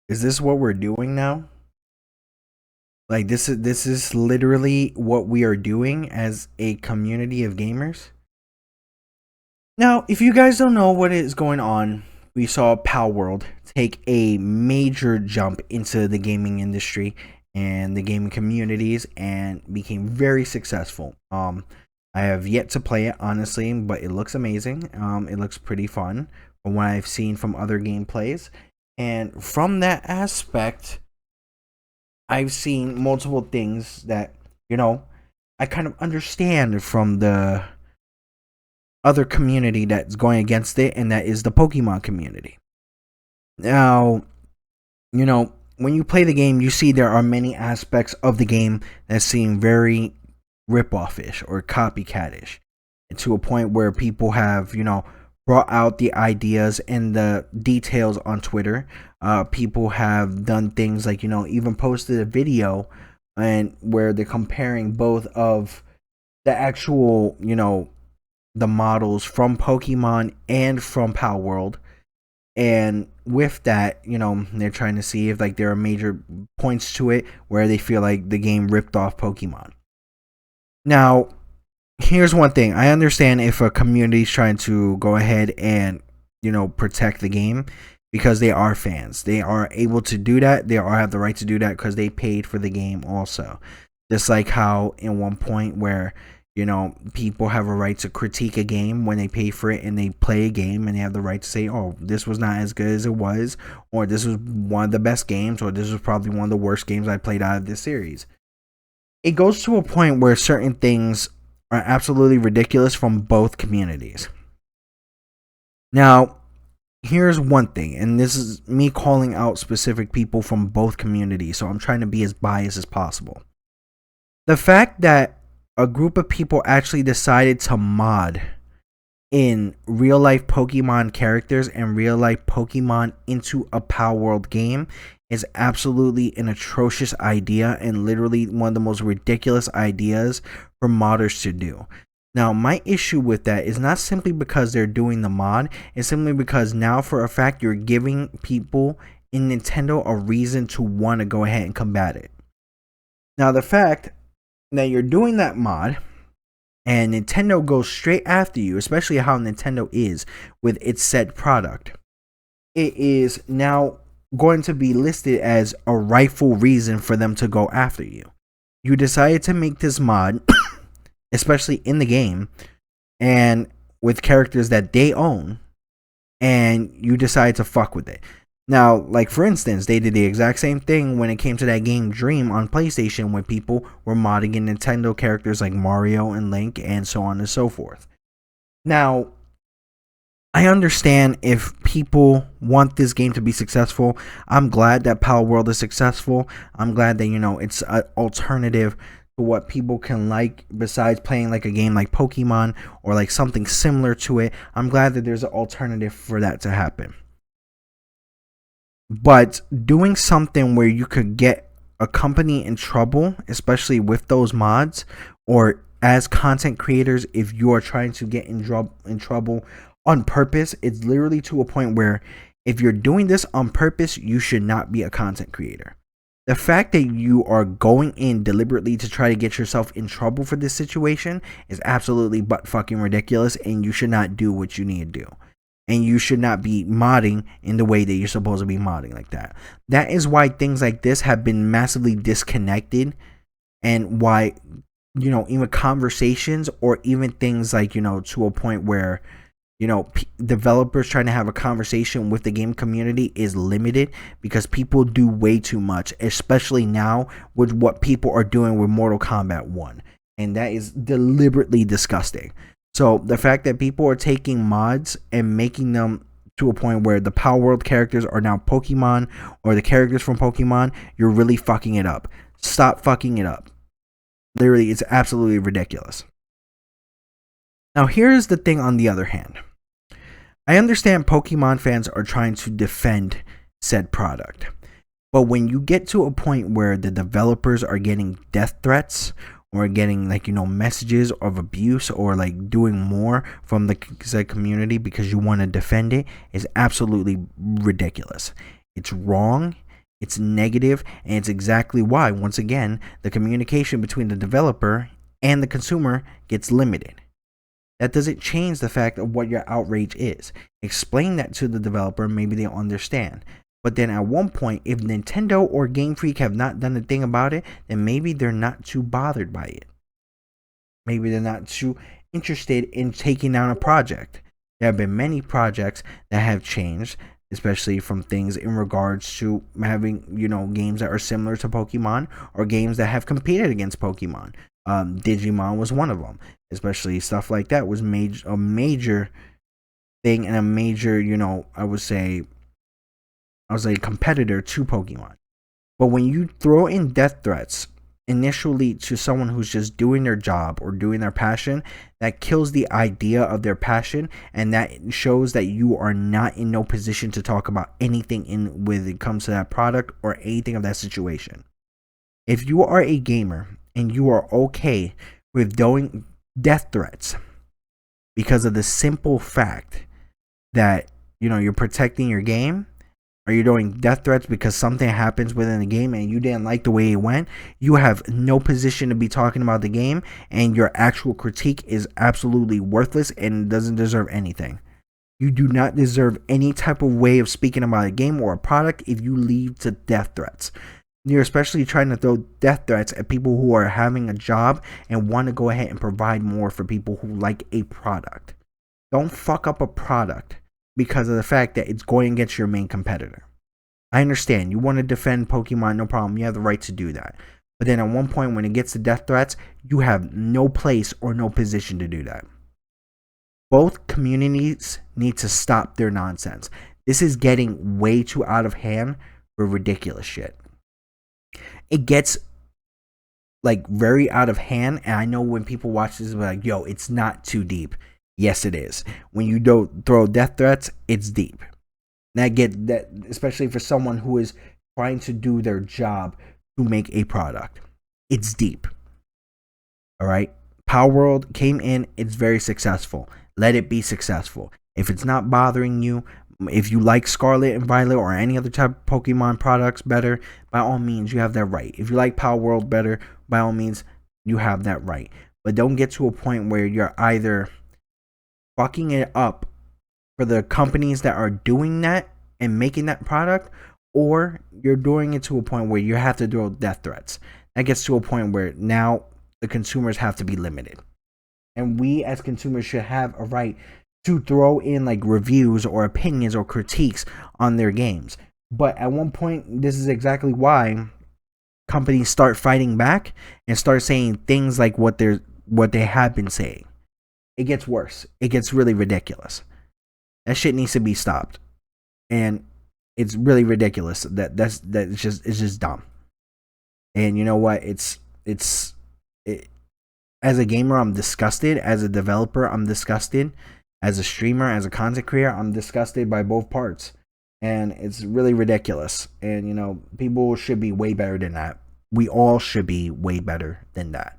Is this what we're doing now? Like this is literally what we are doing as a community of gamers. Now, if you guys don't know what is going on, we saw Palworld take a major jump into the gaming industry and the gaming communities and became very successful. I have yet to play it honestly, but it looks amazing. It looks pretty fun from what I've seen from other gameplays. And from that aspect, I've seen multiple things that, you know, I kind of understand from the other community that's going against it, and that is the Pokemon community. Now, when you play the game, you see there are many aspects of the game that seem very rip-offish or copycatish, and to a point where people have, brought out the ideas and the details on Twitter. People have done things like, even posted a video and where they're comparing both of the actual, the models from Pokemon and from Palworld. And with that, they're trying to see if like there are major points to it where they feel like the game ripped off Pokemon. Now, here's one thing. I understand if a community is trying to go ahead and, protect the game because they are fans. They are able to do that. They are have the right to do that because they paid for the game also. Just like how in one point where people have a right to critique a game when they pay for it and they play a game, and they have the right to say, oh, this was not as good as it was, or this was one of the best games, or this was probably one of the worst games I played out of this series. It goes to a point where certain things are absolutely ridiculous from both communities. Now, here's one thing, and this is me calling out specific people from both communities, so I'm trying to be as biased as possible. The fact that a group of people actually decided to mod in real life Pokemon characters and real life Pokemon into a Palworld game is absolutely an atrocious idea and literally one of the most ridiculous ideas for modders to do. Now, my issue with that is not simply because they're doing the mod, it's simply because now for a fact you're giving people in Nintendo a reason to want to go ahead and combat it. Now, the fact that you're doing that mod and Nintendo goes straight after you, especially how Nintendo is with its said product, it is now going to be listed as a rightful reason for them to go after you. You decided to make this mod, especially in the game, and with characters that they own, and you decided to fuck with it. Now, like for instance, they did the exact same thing when it came to that game Dream on PlayStation, when people were modding in Nintendo characters like Mario and Link and so on and so forth. Now, I understand if people want this game to be successful. I'm glad that Palworld is successful. I'm glad that, it's an alternative to what people can like besides playing like a game like Pokemon or like something similar to it. I'm glad that there's an alternative for that to happen. But doing something where you could get a company in trouble, especially with those mods, or as content creators, if you are trying to get in trouble on purpose, it's literally to a point where if you're doing this on purpose, you should not be a content creator. The fact that you are going in deliberately to try to get yourself in trouble for this situation is absolutely butt fucking ridiculous, and you should not do what you need to do. And you should not be modding in the way that you're supposed to be modding like that. That is why things like this have been massively disconnected, and why, even conversations or even things like, to a point where, developers trying to have a conversation with the game community is limited because people do way too much, especially now with what people are doing with Mortal Kombat 1. And that is deliberately disgusting. So the fact that people are taking mods and making them to a point where the Palworld characters are now Pokemon, or the characters from Pokemon, you're really fucking it up. Stop fucking it up. Literally, it's absolutely ridiculous. Now, here's the thing on the other hand. I understand Pokemon fans are trying to defend said product. But when you get to a point where the developers are getting death threats, or getting messages of abuse, or like doing more from the said community because you want to defend it, is absolutely ridiculous. It's wrong, It's negative, and it's exactly why, once again, the communication between the developer and the consumer gets limited. That doesn't change the fact of what your outrage is. Explain that to the developer, maybe they'll understand. But then at one point, if Nintendo or Game Freak have not done a thing about it, then maybe they're not too bothered by it. Maybe they're not too interested in taking down a project. There have been many projects that have changed, especially from things in regards to having, games that are similar to Pokemon or games that have competed against Pokemon. Digimon was one of them. Especially stuff like that was a major thing and a major, I was a competitor to Pokemon. But when you throw in death threats initially to someone who's just doing their job or doing their passion, that kills the idea of their passion, and that shows that you are not in no position to talk about anything when it comes to that product or anything of that situation. If you are a gamer and you are okay with doing death threats because of the simple fact that you're protecting your game, or you're doing death threats because something happens within the game and you didn't like the way it went, you have no position to be talking about the game, and your actual critique is absolutely worthless and doesn't deserve anything. You do not deserve any type of way of speaking about a game or a product if you lead to death threats. You're especially trying to throw death threats at people who are having a job and want to go ahead and provide more for people who like a product. Don't fuck up a product because of the fact that it's going against your main competitor. I understand you want to defend Pokemon, no problem. You have the right to do that. But then at one point when it gets to death threats, you have no place or no position to do that. Both communities need to stop their nonsense. This is getting way too out of hand for ridiculous shit. It gets very out of hand, and I know when people watch this, they're like, yo, it's not too deep. Yes, it is. When you don't throw death threats, it's deep. That especially for someone who is trying to do their job to make a product. It's deep. All right? Palworld came in, it's very successful. Let it be successful. If it's not bothering you, if you like Scarlet and Violet or any other type of Pokemon products better, by all means, you have that right. If you like Palworld better, by all means, you have that right. But don't get to a point where you're either fucking it up for the companies that are doing that and making that product, or you're doing it to a point where you have to throw death threats. That gets to a point where now the consumers have to be limited. And we as consumers should have a right to throw in reviews or opinions or critiques on their games. But at one point, this is exactly why companies start fighting back and start saying things like what they have been saying. It gets worse. It gets really ridiculous. That shit needs to be stopped. And it's really ridiculous. It's just dumb. And you know what? As a gamer, I'm disgusted. As a developer, I'm disgusted. As a streamer, as a content creator, I'm disgusted by both parts. And it's really ridiculous. And people should be way better than that. We all should be way better than that.